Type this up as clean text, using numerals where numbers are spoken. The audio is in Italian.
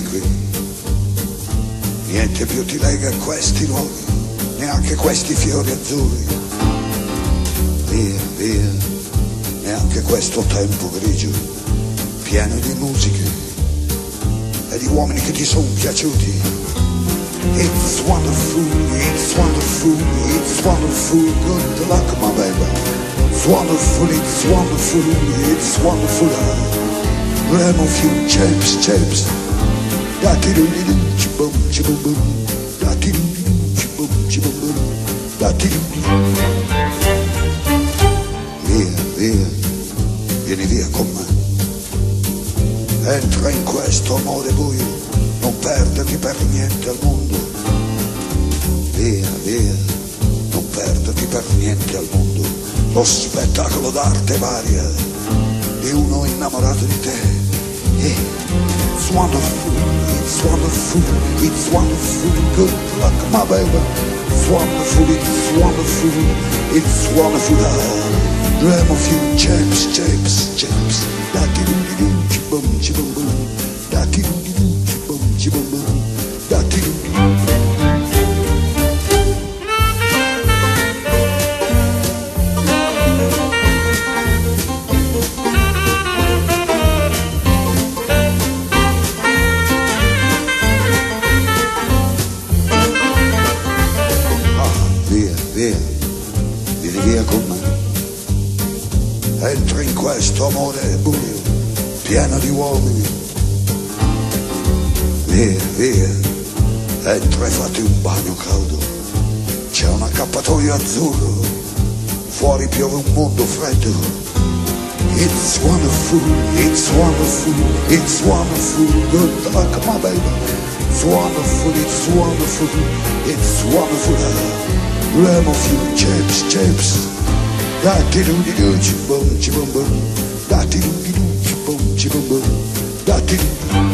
qui. Niente più ti lega a questi luoghi, neanche questi fiori azzurri. Via, via, neanche questo tempo grigio, pieno di musiche e di uomini che ti sono piaciuti. It's wonderful, it's wonderful, it's wonderful, good luck my baby. It's wonderful, it's wonderful, it's wonderful. Remo few chaps, chaps. Da-ti-doo-di-doo, chibum, chibum, bum. Da-ti-doo-di-doo, chibum, chibum, bum. Da-ti-doo-di-doo. Via, via, vieni via con me. Entra in questo amore buio, non perderti per niente al mondo. Via, via, non perderti per niente al mondo. Lo spettacolo d'arte varia di uno innamorato di te. It's wonderful, it's wonderful, it's wonderful, good luck my baby. It's wonderful, it's wonderful, it's wonderful. Dream of you, chaps, chaps, chaps. Da-ti-doo-di-doo, chibum, chibum, bum. Da-ti-doo-di-doo, chibum, chibum, bum. Da-ti-doo-di-doo. Vieni via con me. Entra in questo amore buio, pieno di uomini. Via, via, entra e fatti un bagno caldo. C'è un accappatoio azzurro, fuori piove un mondo freddo. It's wonderful, it's wonderful, it's wonderful, good luck my baby. It's wonderful, it's wonderful, it's wonderful. Remo few chaps, chaps. Da-ti-doo-di-doo, chibum, chibum, bum. Da-ti-doo-di-doo, chibum, chibum, bum. Da-ti-doo-di-doo.